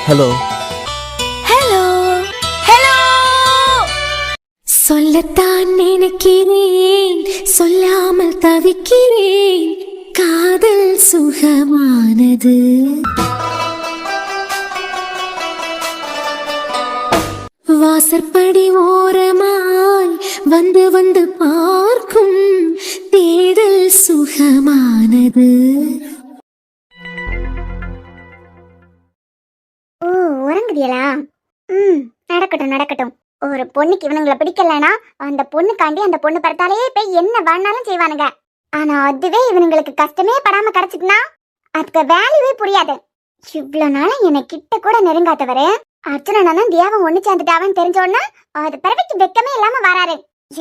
Hello hello hello. சொல்லத்தான் நினைக்கிறேன், சொல்லாமல் தவிக்கிறேன். காதல் சுகமானது. வாசற்படி ஓரமாய் வந்து வந்து பார்க்கும் தேடல் சுகமானது. ஓ, உறங்குதியலா? நடக்கட்டும் நடக்கட்டும். ஒரு பொண்ணுக்கு இவனுங்களை பிடிக்கலனா அந்த பொண்ணுக்காண்டி அந்த பொண்ணு படத்தாலேயே போய் என்ன வேணாலும் செய்வானுங்க. ஆனா அதுவே இவனுங்களுக்கு கஷ்டமே படாம கிடைச்சிட்டுனா அதுக்கு வேல்யூவே புரியாது. இவ்வளவு நாள என்னை கிட்ட கூட நெருங்காதவரு அர்ஜுனனும் தேவன் ஒண்ணு சேர்ந்துட்டாவன்னு தெரிஞ்சோன்னா அது பிறவிக்கு வெக்கமே இல்லாம வராரு.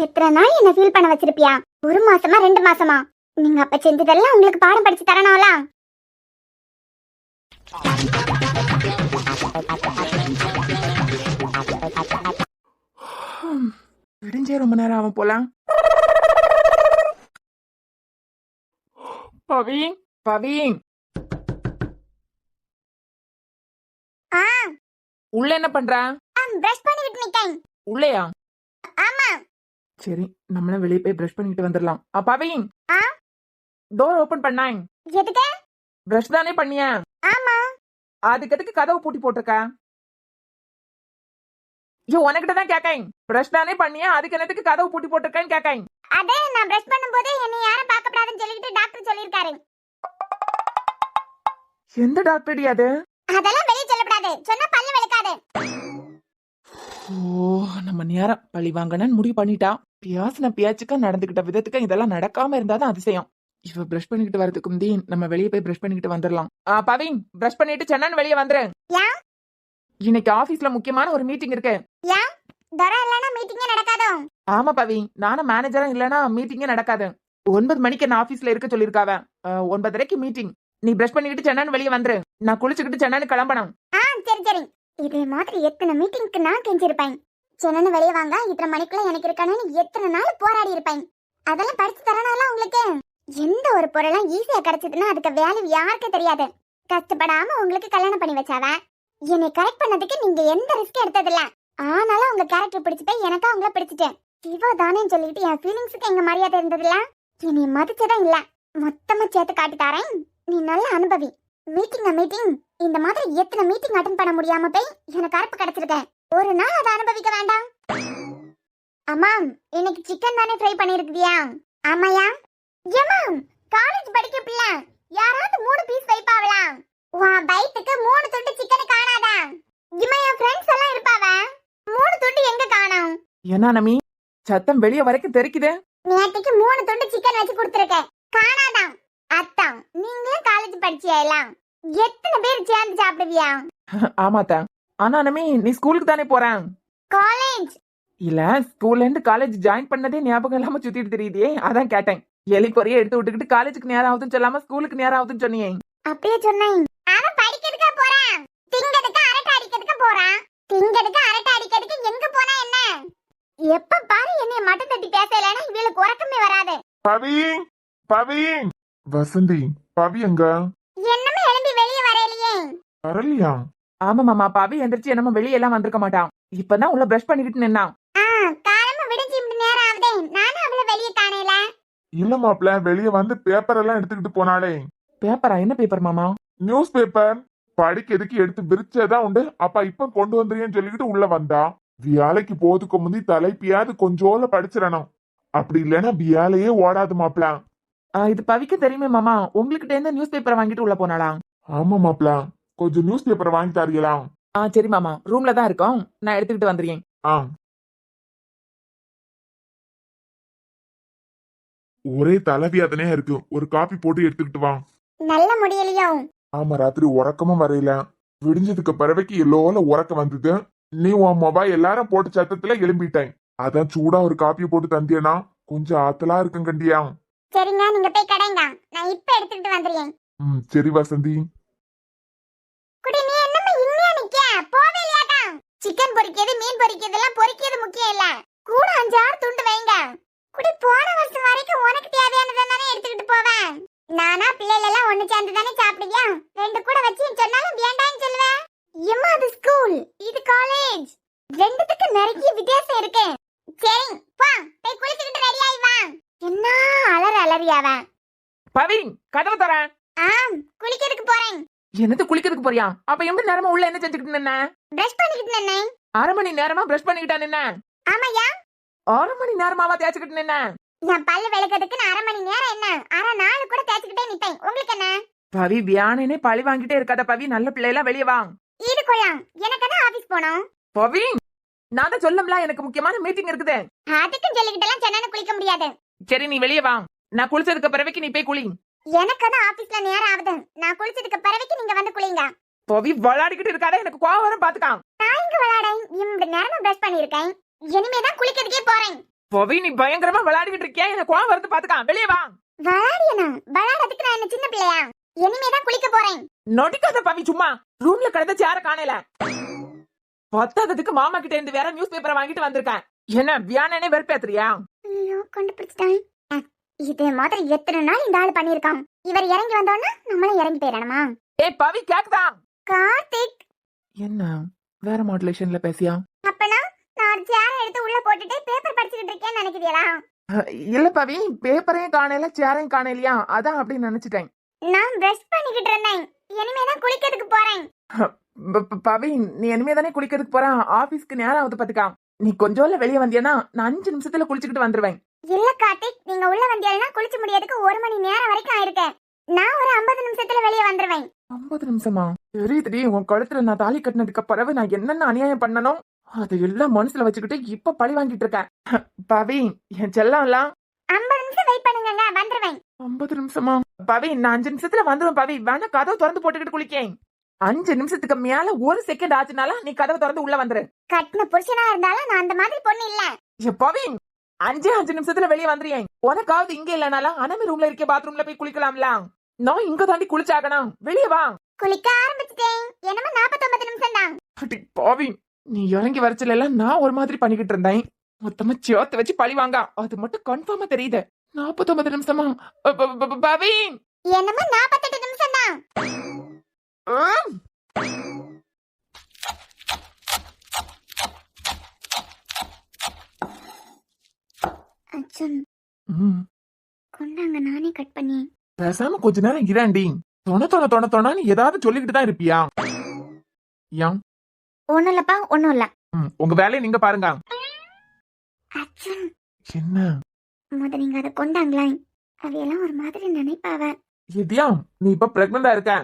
எத்தனை நாள் என்ன ஃபீல் பண்ண வச்சிருப்பியா? 1 மாசமா 2 மாசமா? நீங்க அப்ப செஞ்சதெல்லாம் உங்களுக்கு பாடம் படிச்சு தரணும்ல. விடிஞ்சே ரொம்ப நேரம் ஆகும் போலாம். பவி பவி, உள்ள என்ன பண்ற? பிரஷ் பண்ணிட்டு நிக்கேன். உள்ளயா? ஆமா. சரி, நம்மள வெளிய போய் பிரஷ் பண்ணிட்டு வந்துடலாம். பவி, ஆ, டோர் ஓபன் பண்ணாய். எதுக்கு? பிரஷ் தானே பண்ணியா? ஆமா. அதுக்கு எதுக்கு கதவு பூட்டி போட்டிருக்க? ஐயோ, உனக்கிட்ட தான் கேக்கேன். பிரஷ் தானே பண்ணியா, அதுக்கு என்னத்துக்கு கதவு பூட்டி போட்டிருக்கேன்னு கேக்கேன். அதே நான் பிரஷ் பண்ணும்போது என்னை யாரும் பார்க்க கூடாதுன்னு சொல்லிட்டு டாக்டர் சொல்லிருக்காரு. எந்த டாக்டர் அது? அதெல்லாம் வெளிய சொல்லக்கூடாது, சொன்னா பல்ல விளக்காது. ஓ, நம்ம நேரம் பழி வாங்கணும்னு முடிவு பண்ணிட்டா. பியாசன பியாச்சுக்கா நடந்துகிட்ட விதத்துக்கு இதெல்லாம் நடக்காம இருந்தாதான் அதிசயம். இவ பிரஷ் பண்ணிக்கிட்டு வரதுக்கு முந்தி நம்ம வெளியே போய் பிரஷ் பண்ணிக்கிட்டு வந்துடலாம். பவின், பிரஷ் பண்ணிட்டு சென்னன் வெளியே வந்துரு. இன்னைக்கு ஆபீஸ்ல முக்கியமான ஒரு மீட்டிங் இருக்கு. தரா இல்லனா மீட்டிங்கே நடக்காதோ? ஆமா பவி, நானும் மேனேஜரும் இல்லனா மீட்டிங்கே நடக்காது. 9 மணிக்கு நான் ஆபீஸ்ல இருக்க சொல்லிருக்காவ. 9:30க்கு மீட்டிங். நீ பிரஷ் பண்ணிக்கிட்டு சென்னன் வெளியே வந்துரு. நான் குளிச்சுக்கிட்டு சென்னன் கிளம்பணும். சரி சரி. இதே மாதிரி எத்தனை மீட்டிங்க்கு நான் கெஞ்சிருப்பேன். சென்னன் வெளியே வாங்க, 8:30 மணிக்குள்ள எனக்கு இருக்கானு எத்தனை நாள் போராடி இருப்பேன். அதெல்லாம் படிச்சு தரணும்ல உங்களுக்கு. எந்த ஒரு பொருளும் ஈஸியா கிடைச்சதுன்னா அதுக்கு வேல்யூ யாருக்கும் தெரியாது. கஷ்டப்படாம உங்களுக்கு கல்யாணம் பண்ணி வச்சாவ. என்னை கரெக்ட் பண்ணதுக்கு நீங்க எந்த ரிஸ்க் எடுத்ததில்ல. ஆனாலும் உங்க கேரக்டர் பிடிச்சிட்டு எனக்கு அவங்கள பிடிச்சிட்டேன். இவ தானேன்னு சொல்லிட்டு என் ஃபீலிங்ஸுக்கு எங்க மரியாதை இருந்ததில்ல. என்னை மதிச்சதும் இல்ல. மொத்தமா சேர்த்து காட்டி தரேன், நீ நல்லா அனுபவி. மீட்டிங் இந்த மாதிரி எத்தனை மீட்டிங் அட்டெண்ட் பண்ண முடியாம போய் எனக்கு அறுப்பு கிடைச்சிருக்கேன். ஒரு நாள் அதை அனுபவிக்க வேண்டாம்? அம்மா, இன்னைக்கு சிக்கன் தானே ஃப்ரை பண்ணிருக்கியா? ஆமாயா. ஏமா, காலேஜ் படிக்க பிள்ளை யாராவது 3 பீஸ் வைப்பாவளா? உன் பைட்டுக்கு 3 துண்டு சிக்கன் காணாதா? இம்மா, என் ஃப்ரெண்ட்ஸ் எல்லாம் இருப்பாவ. 3 துண்டு எங்க காணோம்? என்ன நமி, சத்தம் வெளிய வரைக்கும் தெரிக்குது. நேற்றுக்கு 3 துண்டு சிக்கன் வச்சு கொடுத்துருக்கேன், காணாதான். அத்தான், நீங்களும் காலேஜ் படிச்சியா? எல்லாம் எத்தனை பேர் சேர்ந்து சாப்பிடுவியா? ஆமாத்தா. ஆனா நமி, நீ ஸ்கூலுக்கு தானே போறேன்? காலேஜ் இல்ல, ஸ்கூல்ல இருந்து காலேஜ் ஜாயின் பண்ணதே ஞாபகம் இல்லாம சுத்திட்டு தெரியுதே, அதான் கேட்டேன். எலி பொறிய எடுத்து விட்டுக்கிட்டு காலேஜுக்கு நேரம் ஆகுதுன்னு சொல்லாம ஸ்கூலுக்கு நேரம் ஆகுதுன்னு சொன்னியே. அப்படியே சொன்னேன். அவன் படிக்கிறதுக்கா போறான், திங்கிறதுக்கு அரட்டை அடிக்கிறதுக்கு போறான். திங்கிறதுக்கு அரட்டை அடிக்கிறதுக்கு எங்க போனா என்ன? எப்ப பாரு என்னைய மட்டும் தட்டி பேசலன்னா இவளுக்கு உறக்கமே வராது. பவி பவி, வசந்தி, பவி எங்க? என்னமே எழும்பி வெளியே வரலையே. வரலையா? ஆமா மாமா, பாவி எந்திரிச்சு என்னமோ வெளியே எல்லாம் வந்திருக்க மாட்டான். இப்பதான் உள்ள பிரஷ் பண்ணிக்கிட்டு நின்னான். காலமா விடிஞ்சு இப்படி நேரம் ஆகுதே, நானும் அவளை வெளியே காணல. இல்ல மாப்ள, வெளிய வந்து பேப்பர் எல்லாம் எடுத்துக்கிட்டு போனாலே. பேப்பரா? என்ன பேப்பர் மாமா? News paper. படிக்கிறதுக்கு எடுத்து விரிச்சதான் உண்டு. அப்பா இப்ப கொண்டு வந்துறியன்னு சொல்லிக்கிட்டு உள்ள வந்தா. வியாலைக்கு போதுக்கு முந்தி தலைப்பியாவது கொஞ்சோல படிச்சிடணும். அப்படி இல்லைன்னா வியாலையே ஓடாது மாப்ள. இது பவிக்கு தெரியுமே மாமா, உங்ககிட்ட இருந்து நியூஸ் பேப்பரை வாங்கிட்டு உள்ள போனாளா? ஆமா மாப்ள, கொஞ்சம் நியூஸ் பேப்பர் வாங்கி தரீங்களா? சரி மாமா, ரூம்ல தான் இருக்கோம், நான் எடுத்துக்கிட்டு வந்துறேன். ஒரே தலைவியாதனையா இருக்கு, ஒரு காபி போட்டு எடுத்துக்கிட்டு வா. நல்ல முடியலையோ? ஆமா, ராத்திரி உறக்கமும் வரையில. விடிஞ்சதுக்கு பிறவைக்கு எல்லோல உறக்கம் வந்தது. நீ உன் மொபைல் எல்லாரும் போட்டு சத்தத்துல எழும்பிட்டேன். அதான் சூடா ஒரு காப்பியை போட்டு தந்தியனா கொஞ்சம் ஆத்தலா இருக்கும் கண்டியா. சரிங்க, நீங்க போய் கடைங்க, நான் இப்ப எடுத்துட்டு வந்துறேன். சரி வசந்தி. குடி, நீ என்னமா இங்கேயே நிக்க? போவே இல்லையாடா? சிக்கன் பொரிக்கிறது, மீன் பொரிக்கிறது எல்லாம் பொரிக்கிறது முக்கியம் இல்ல, கூட 5-6 துண்டு வைங்க. குடி, போன வருஷம் வரைக்கும் உனக்கு தேவையானதை தானே எடுத்துக்கிட்டு போவேன். நானா பிள்ளைகள் எல்லாம் ஒண்ணு சேர்ந்து தானே சாப்பிடுவியா? 2 கூட வச்சு சொன்னாலும் வேண்டான்னு சொல்லுவேன். எம்மா அது ஸ்கூல் இது காலேஜ் ரெண்டுத்துக்கு நிறைய வித்தியாசம் இருக்கு. சரி வா போய் குளிச்சிட்டு ரெடி ஆயி வா. என்ன அலறியாவ? பவின் கதவு தரேன். குளிக்கிறதுக்கு போறேன். என்னது குளிக்கிறதுக்கு போறியா? அப்ப எவ்வளவு நேரமா உள்ள என்ன செஞ்சுக்கிட்டு நின்ன? பிரஷ் பண்ணிக்கிட்டு நின்னேன். 1/2 மணி நேரமா பிரஷ் பண்ணிக்கிட்டா நின்ன? ஆமாயா. 1/2 மணி நேரமாவா தேய்ச்சிக்கிட்டு நின்ன? நான் பல்லு விளக்கிறதுக்கு 1/2 மணி நேரம் என்ன 1/2 நாள் கூட தேய்ச்சிக்கிட்டே நிப்பேன். உங்களுக்கு என்ன? பவி வியானே பழி வாங்கிட்டே இருக்காத பவி. நல்ல பிள்ளைலாம் வெளியே வா. இது கொள்ளாம். எனக்கு என்ன ஆபீஸ் போனோம். பவி நான் தான் சொல்லம்ல எனக்கு முக்கியமான மீட்டிங் இருக்குது. அதுக்கு சொல்லிக்கிட்டலாம் சென்னன குளிக்க முடியாது. சரி நீ வெளியே வா. நான் குளிச்சதுக்கு பிறகு நீ போய் குளி. எனக்கு தான் ஆபீஸ்ல நேரம் ஆகுது. நான் குளிச்சதுக்கு பிறகு நீங்க வந்து குளிங்க. பவி விளையாடிக்கிட்டு இருக்காத. எனக்கு கோவம் வரும் பாத்துக்கான். நான் இங்க விளையாடேன். இந்த நேரம் பிரஷ் பண்ணிருக்கேன். இனிமே தான் குளிக்கிறதுக்கே போறேன். பவி நீ பயங்கரமா விளையாடிக்கிட்டு இருக்கியா? எனக்கு கோவம் வருது பாத்துக்கான். வெளியே வா. விளையாடியனா? விளையாடுறதுக்கு நான் என்ன சின்ன பிள்ளையா? இனிமே தான் குளிக்க போறேன். நொடிக்காத பவி. சும்மா ரூம்ல கிடந்த சேர காணல. பத்தாததுக்கு மாமா கிட்ட இருந்து வேற நியூஸ் பேப்பரை வாங்கிட்டு வந்திருக்கேன். என்ன வியானே வெறுப்பேத்துறியா? ஐயோ கண்டுபிடிச்சிட்டேன். இதே மாதிரி எத்தனை நாள் இந்த ஆள் பண்ணிருக்கான். இவர் இறங்கி வந்தோன்னா நம்மளும் இறங்கி போயிடணுமா? ஏய் பவி கேக்குதா? கார்த்திக் என்ன வேற மாடுலேஷன்ல பேசியா? அப்பனா நான் சேர எடுத்து உள்ள போட்டுட்டு பேப்பர் படிச்சுக்கிட்டு இருக்கேன்னு நினைக்கிறீங்களா? இல்ல பவி பேப்பரையும் காணல சேரையும் காணலையா அதான் அப்படி நினைச்சிட்டேன். நான் பிரஷ் பண்ணிக்கிட்டு இருந்தேன். இனிமே தான் குளிக்கிறதுக்கு போறேன். பவி நீ இனிமே தானே குளிக்கிறதுக்கு போற. ஆபீஸ்க்கு நேரம் ஆகுது பாத்துக்கா. நீ கொஞ்சம் வெளியே வந்தியனா நான் 5 நிமிஷத்துல குளிச்சுக்கிட்டு வந்துருவேன். இல்ல கார்த்திக் நீங்க உள்ள வந்தீங்கன்னா குளிச்சு முடியறதுக்கு 1 மணி நேரம் வரைக்கும் ஆயிருக்கு. நான் ஒரு 50 நிமிஷத்துல வெளியே வந்துருவேன். 50 நிமிஷமா? தெரியுதுடி உன் கழுத்துல நான் தாலி கட்டினதுக்கு பிறகு நான் என்னென்ன அநியாயம் பண்ணணும் அது எல்லாம் மனசுல வச்சுக்கிட்டு இப்ப பழி வாங்கிட்டு இருக்கேன். பவி என் செல்லம் 50 நிமிஷம் வெயிட் பண்ணுங்க வந்துருவேன். 50 நிமிஷமா? பவி நான் 5 நிமிஷத்துல வந்துருவேன் பவி. வேணா கதவை திறந்து போட்டுக்கிட்டு குளிக்கேன். 5 நிமிஷத்துக்கு மேல 1 செகண்ட் ஆச்சுனால நீ கதவை திறந்து உள்ள வந்துரு. கட்டின புருஷனா இருந்தாலும் நான் அந்த மாதிரி பொண்ணு இல்ல. பவி 5 நிமிஷத்துல வெளியே வந்துறியேன். உனக்காவது இங்க இல்லனாலும் அனமி ரூம்ல இருக்க பாத்ரூம்ல போய் குளிக்கலாம்ல. நான் இங்க தாண்டி குளிச்சாகணும். வெளியே வா. குளிக்க ஆரம்பிச்சிட்டேன். என்னமா 49 நிமிஷம் தான். பவி நீ இறங்கி வரச்சல நான் ஒரு மாதிரி பண்ணிக்கிட்டு இருந்தேன். மொத்தமா சேர்த்து வச்சு பழி வாங்க. அது மட்டும் கன்ஃபார்மா தெரியுது. 49 நிமிஷமா? பவி என்னமா 48 நிமிஷம் தான். அச்சன் கொண்டாங்க நானே கட் பண்ணி. பேசாம கொஞ்ச நேரம் இராண்டி. தொண ஏதாவது சொல்லிக்கிட்டு தான் இருப்பியா? ஏன்? ஒண்ணும் இல்லப்பா ஒண்ணும் இல்ல. உங்க வேலையை நீங்க பாருங்க. அச்சன் என்ன நீங்க அதை கொண்டாங்களா? அவையெல்லாம் ஒரு மாதிரி நினைப்பாவ. எதியா நீ இப்ப பிரெக்னண்டா இருக்க.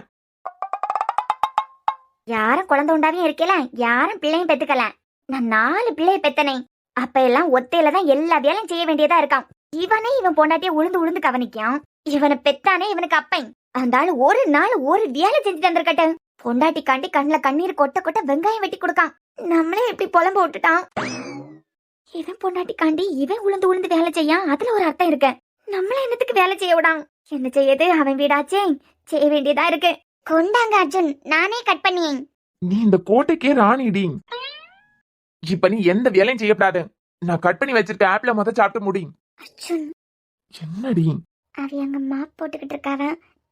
யாரும் குழந்தை உண்டாவே இருக்கல. யாரும் பிள்ளையும் பெத்துக்கல. நான் 4 பிள்ளைய பெத்தனே. அப்ப எல்லாம் ஒத்தையில தான் எல்லா வேலையும் செய்ய வேண்டியதா இருக்கான். இவனே இவன் பொண்டாட்டிய உழுந்து கவனிக்கான். இவனை பெத்தானே இவனுக்கு அப்பன். அந்த ஆளு ஒரு நாள் ஒரு வேலை செஞ்சு தந்திருக்கட்ட. பொண்டாட்டி காண்டி கண்ணுல கண்ணீர் கொட்ட வெங்காயம் வெட்டி கொடுக்கான். நம்மளே எப்படி புலம்ப விட்டுட்டான். இவன் பொண்டாட்டி காண்டி இவன் உழுந்து வேலை செய்யான். அதுல ஒரு அர்த்தம் இருக்கு. நம்மள என்னத்துக்கு வேலை செய்ய விடான். என்ன செய்யது? அவன் வீடாச்சே செய்ய வேண்டியதா இருக்கு. கொண்டாங்க அர்ஜுன் நானே கட் பண்ணியேன். நீ இந்த கோட்டைக்கே ராணிடி. இப்ப நீ எந்த வேலையும் செய்யப்படாது. நான் கட் பண்ணி வச்சிருக்க ஆப்பிள மொத சாப்பிட்டு முடி. அர்ஜுன் என்னடி? அவ அங்க மாப் போட்டுக்கிட்டு இருக்காவ.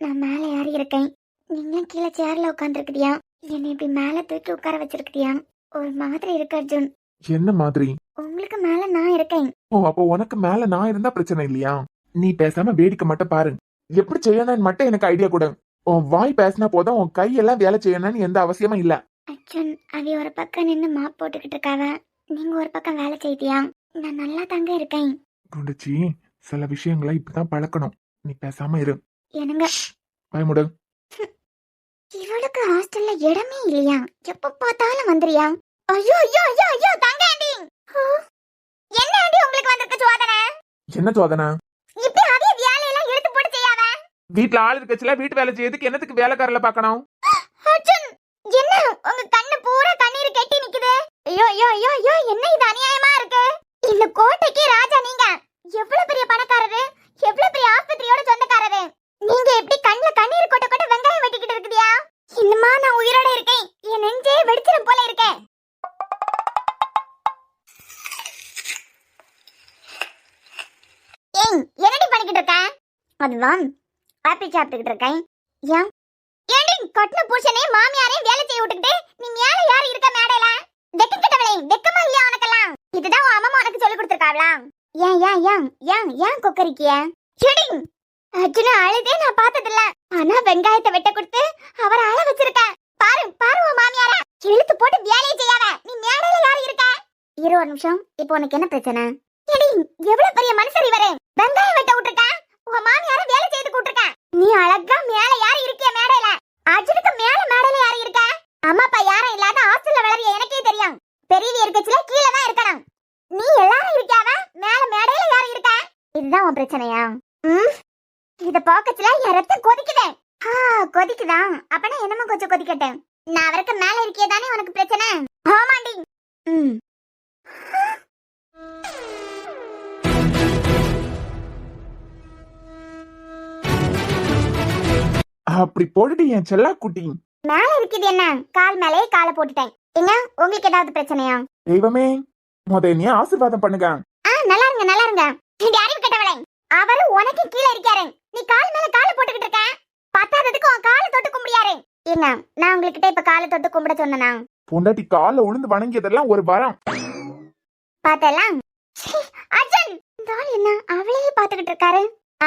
நான் மேல ஏறி இருக்கேன். நீங்களும் கீழே சேர்ல உட்காந்துருக்கிறியா? என்னை இப்படி மேல தூக்கி உட்கார வச்சிருக்கிறியா? ஒரு மாதிரி இருக்கு அர்ஜுன். என்ன மாதிரி? உங்களுக்கு மேல நான் இருக்கேன். ஓ அப்போ உனக்கு மேல நான் இருந்தா பிரச்சனை இல்லையா? நீ பேசாம வேடிக்கை மட்டும் பாரு. எப்படி செய்யணும்னு மட்டும் எனக்கு ஐடியா கொடு. உன் வாய் பேசினா போதும். உன் கையெல்லாம் வேலை செய்யணும்னு எந்த அவசியமும் இல்ல. அர்ஜுன் அவ ஒரு பக்கம் நின்னு மாப் போட்டுக்கிட்டு இருக்காவ. நீங்க ஒரு பக்கம் வேலை செய்தியா? நான் நல்லா தாங்க இருக்கேன். குண்டச்சி சில விஷயங்களை இப்படிதான் பழக்கணும். நீ பேசாம இரு. என்னங்க பயமுடு. இவளுக்கு ஹாஸ்டல்ல இடமே இல்லையா? எப்ப பார்த்தாலும் வந்துறியா? ஐயோ ஐயோ ஐயோ ஐயோ தங்க ஆண்டி. என்ன ஆண்டி உங்களுக்கு வந்திருக்க சோதனை? என்ன சோதனை? இப்படி அவிய வேலையெல்லாம் எடுத்து போட்டு செய்யாவ. வீட்டுல ஆள் இருக்கச்சுல வீட்டு வேலை செய்யறதுக்கு என்னத்துக்கு வேலைக்காரல பாக்கணும்? அர்ஜுன் என்ன உங்க கண்ணு பூரா கண்ணீர் கெட்டி நிக்குது. ஐயோ ஐயோ ஐயோ ஐயோ என்ன இது அநியாயமா இருக்கு. இந்த கோட்டைக்கு ராஜா நீங்க. எவ்வளவு பெரிய பணக்காரரு. எவ்வளவு பெரிய ஆஸ்பத்திரியோட சொந்தக்காரரு. நீங்க எப்படி கண்ணுல கண்ணீர் கொட்ட வெங்காயம் வெட்டிக்கிட்டு இருக்குதியா? இன்னுமா நான் உயிரோட இருக்கேன். என் நெஞ்சே வெடிச்சிரும் போல இருக்கேன். ஏய் என்னடி பண்ணிக்கிட்டு இருக்க? அதுதான் ஆப்பிள் சாப்பிட்டுக்கிட்டு இருக்கேன். ஏன் ஏண்டி கட்டின புருஷனே மாமியாரையும் வேலை செய்ய விட்டுக்கிட்டு நீ மேல யாரு இருக்க மேடையில? வெக்கம் கெட்டவளே, வெக்கமா இல்லையா உனக்கெல்லாம்? இதுதான் உன் அம்மா உனக்கு சொல்லி கொடுத்திருக்காங்களா? ஏன் ஏன் ஏன் ஏன் ஏன் கொக்கரிக்கிய? செடி அர்ஜுன அழுதே நான் பார்த்ததில்ல. ஆனா வெங்காயத்தை வெட்ட கொடுத்து அவரை அழ வச்சிருக்க. பாரு பாரு உன் மாமியார இழுத்து போட்டு வேலையை செய்யாத. நீ மேடையில யாரு இருக்க? இரு ஒரு நிமிஷம். இப்போ உனக்கு என்ன பிரச்சனை? எடி எவ்வளவு பெரிய மனுஷர் இவரு. வெங்காயம் வெட்ட விட்டுருக்க, உன் மாமியார வேலை செய்து கூட்டிருக்க. நீ அழகா மேல யாரு இருக்கிய மேடையில? அர்ஜுனுக்கு மேல மேடையில யாரு இருக்க? அம்மா அப்பா யாரும் இல்லாத ஹாஸ்டல்ல வளரிய எனக்கே தெரியும். பெரியவி இருக்கச்சுல கீழே தான் இருக்கணும். நீ எல்லாரும் இருக்காவ, மேல மேடையில யாரு இருக்க? இதுதான் உன் பிரச்சனையா? இத பாக்கச்சுல என் ரத்தம் கொதிக்குதே. கொதிக்குதா? அப்பனா என்னமா கொஞ்சம் கொதிக்கட்டேன். நான் அவருக்கு மேல இருக்கியதானே உனக்கு பிரச்சனை? ஆமாண்டி. அப்படி போட்டுட்டு என் செல்லா குட்டி. மேல இருக்குது என்ன? கால் மேலே காலை போட்டுட்டேன். என்ன உங்களுக்கு ஏதாவது பிரச்சனையா? தெய்வமே, நீ ஆசீர்வாதம் பண்ணுங்க. நல்லா இருங்க நல்லா இருங்க. நீ அறிவு கெட்டவளே, அவரு உனக்கு கீழே இருக்காரு. நீ கால் மேல காலை போட்டுக்கிட்டு இருக்க. பத்தாததுக்கு உன் காலை தொட்டு கும்பிடியாரு. என்ன நான் உங்ககிட்ட இப்ப காலை தொட்டு கும்பிட சொன்னனா? பொண்டாட்டி கால உளுந்து வணங்கியதெல்லாம் ஒரு வரம். பார்த்தலாம். அர்ஜுன் இந்த ஆள் என்ன அவளையே பாத்துக்கிட்டு இருக்காரு?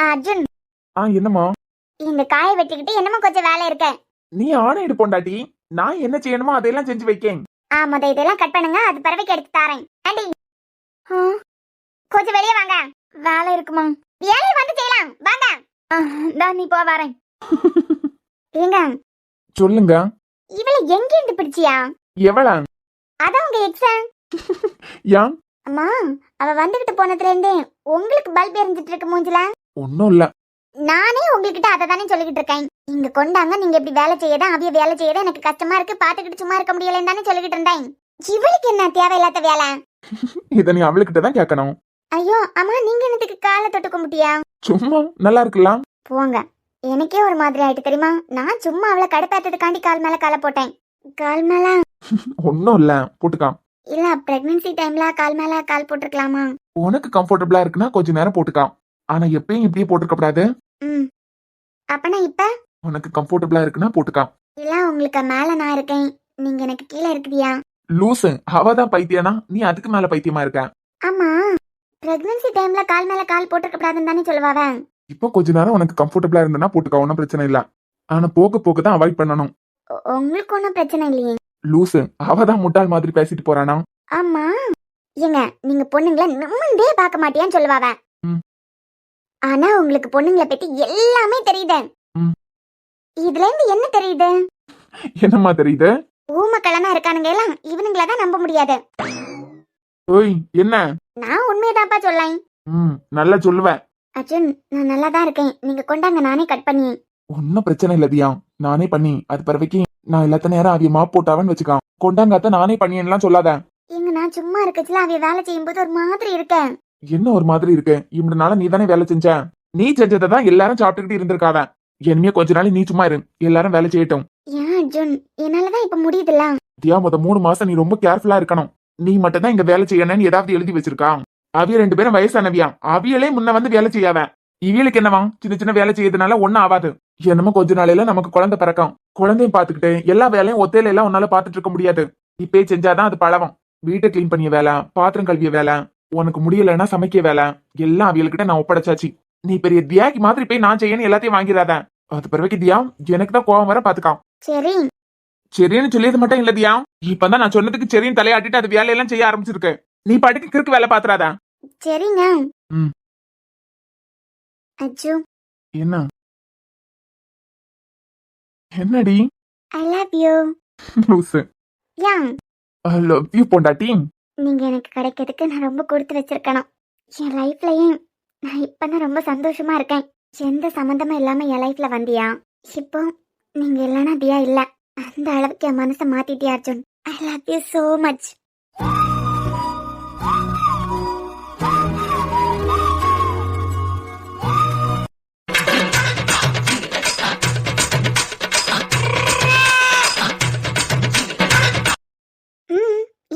அர்ஜுன். என்னமா? இந்த காயை வெட்டிக்கிட்டு என்னமா கொஞ்சம் வேலை இருக்க. நீ ஆணையிடு பொண்டாட்டி, நான் என்ன செய்யணுமோ அதையெல்லாம் செஞ்சு வைக்கேன். முத இதெல்லாம் கட் பண்ணுங்க, அது பறவைக்கு எடுத்து தாரேன். ஆண்டி கொஞ்சம் வெளியே வாங்க. வேலை இருக்குமா? வேலையை வந்து செய்யலாம் வாங்க. நான் நீ போ வரேன். ஏங்க சொல்லுங்க. இவளை எங்க இருந்து பிடிச்சியா? எவளா? அதான் உங்க எக்ஸாம். யான் அம்மா அவ வந்துகிட்டு போனதுல இருந்து உங்களுக்கு பல்ப் எரிஞ்சிட்டு இருக்கு மூஞ்சில. ஒன்னும் இல்ல. நானே உங்ககிட்ட அதை தானே சொல்லிக்கிட்டு இருக்கேன். இங்க கொண்டாங்க, நீங்க இப்படி வேலை செய்யதான் அவிய வேலை செய்யதான் எனக்கு கஷ்டமா இருக்கு, பாத்துக்கிட்டு சும்மா இருக்க முடியலன்னு தானே சொல்லிக்கிட்டு இருந்தேன். இவளுக்கு என்ன தேவையில்லாத வேலை? இத நீ அவளுக்கிட்ட தான் கேட்கணும். ஐயோ அம்மா, நீங்க என்னத்துக்கு காலை தொட்டு கும்பிட்டியா? சும்மா நல்லா இருக்கலாம். போங்க, எனக்கே ஒரு மாதிரி ஆயிட்டு தெரியுமா. நான் சும்மா அவளை கடுப்பாத்ததுக்காண்டி கால் மேல காலை போட்டேன். கால் மேல ஒன்னும் இல்ல, போட்டுக்காம். இல்ல பிரெக்னன்சி டைம்ல கால் மேல கால் போட்டுருக்கலாமா? உனக்கு கம்ஃபர்டபுளா இருக்குன்னா கொஞ்ச நேரம் போட்டுக்காம். ஆனா எப்பயும் இப்படியே போட்டுக்க கூடாது. அப்பனா இப்ப உனக்கு கம்ஃபர்டபுளா இருக்குன்னா போட்டுக்காம். இல்ல உங்களுக்கு மேல நான் இருக்கேன், நீங்க எனக்கு கீழே இருக்குதியா? லூசு, அவதான் பைத்தியனா, நீ அதுக்கு மேல பைத்தியமா இருக்க. ஆமா, பிரெக்னன்சி டைம்ல கால் மேல கால் போட்டுக்க கூடாதுன்னு தானே சொல்லுவாவ. இப்போ கொஞ்ச நேரம் உனக்கு கம்ஃபர்டபுளா இருந்தா போட்டுக்க, ஒன்னும் பிரச்சனை இல்ல. ஆனா போக போக தான் அவாய்ட் பண்ணணும். உங்களுக்கு ஒன்னும் பிரச்சனை இல்லையே. லூசு, அவதான் முட்டாள் மாதிரி பேசிட்டு போறானா. ஆமா ஏங்க, நீங்க பொண்ணுங்களை நிம்மந்தே பார்க்க மாட்டியான்னு சொல்லுவாவ. ஆனா உங்களுக்கு பொண்ணுங்களை பத்தி எல்லாமே தெரியுது. இதுல இருந்து என்ன தெரியுது? என்னமா தெரியுது? ஊமக்கலனா இருக்கானுங்க எல்லாம் இவனுங்கள தான் நம்ப முடியாது. ஓய் என்ன? நான் உண்மையதாப்பா சொல்லேன். நல்லா சொல்லுவேன். அர்ஜுன் நான் நல்லா தான் இருக்கேன், நீங்க கொண்டாங்க நானே கட் பண்ணி. ஒன்னும் பிரச்சனை இல்லதியா, நானே பண்ணி அது பறவைக்கு நான் எல்லாத்த நேரம் அவிய மாப் போட்டாவன்னு வச்சுக்கான். கொண்டாங்காத்த நானே பண்ணியெல்லாம் சொல்லாத. எங்க நான் சும்மா இருக்கச்சுல அவிய வேலை செய்யும் போது ஒரு மாதிரி இருக்கேன். என்ன ஒரு மாதிரி இருக்கு? இவ்வளவு நாள நீ தானே வேலை செஞ்ச. நீ செஞ்சதான் எல்லாரும் சாப்பிட்டுக்கிட்டு இருந்திருக்காவ. இனிமே கொஞ்ச நாள் நீ சும்மா இரு, எல்லாரும் வேலை செய்யட்டும். ஏன் அர்ஜுன், என்னாலதான் இப்ப முடியுதுல்ல. தியா, முத 3 மாசம் நீ ரொம்ப கேர்ஃபுல்லா இருக்கணும். நீ மட்டும் தான் இங்க வேலை செய்யணும்னு ஏதாவது எழுதி வச்சிருக்கா? அவிய 2 பேரும் வயசானவியா, அவியலே முன்ன வந்து வேலை செய்யாவ. இவியலுக்கு என்னவா சின்ன சின்ன வேலை செய்யறதுனால ஒன்னும் ஆகாது. என்னமோ கொஞ்ச நாளையில நமக்கு குழந்தை பிறக்கும். குழந்தையும் பாத்துக்கிட்டு எல்லா வேலையும் ஒத்தையில எல்லாம் உன்னால பாத்துட்டு இருக்க முடியாது. இப்பே செஞ்சாதான் அது பழவம். வீட்டை கிளீன் பண்ணிய வேலை, பாத்திரம் கழுவிய வேலை, உனக்கு முடியலன்னா சமைக்க வேலை, எல்லாம் அவியல்கிட்ட நான் ஒப்படைச்சாச்சு. நீ பெரிய தியாகி மாதிரி போய் நான் செய்யணும் எல்லாத்தையும் வாங்கிறாத. அது பிறகு தியா, எனக்கு தான் கோவம் வர பாத்துக்காம். சரி சரின்னு சொல்லியது மட்டும் இல்ல தியா, இப்பதான் நான் சொன்னதுக்கு சரின்னு தலையாட்டிட்டு அது வேலையெல்லாம் செய்ய ஆரம்பிச்சிருக்கு. நீ பாட்டுக்கு கிறுக்கு வேலை பாத்துறாத. சரிங்க. அஜு என்ன? என்னடி? ஐ love you. Loose. Yeah I love you பொண்டாட்டி. நீங்க எனக்கு கிடைக்கிறதுக்கு நான் ரொம்ப கொடுத்து வச்சிருக்கணும். என் லைஃப்லயே நான் இப்பதான் ரொம்ப சந்தோஷமா இருக்கேன். எந்த சம்பந்தமும் இல்லாம என் லைஃப்ல வந்தியா. இப்போ நீங்க இல்லைன்னா தியா இல்ல. அந்த அளவுக்கு என் மனசை மாத்திட்டியா Arjun. I love you so much.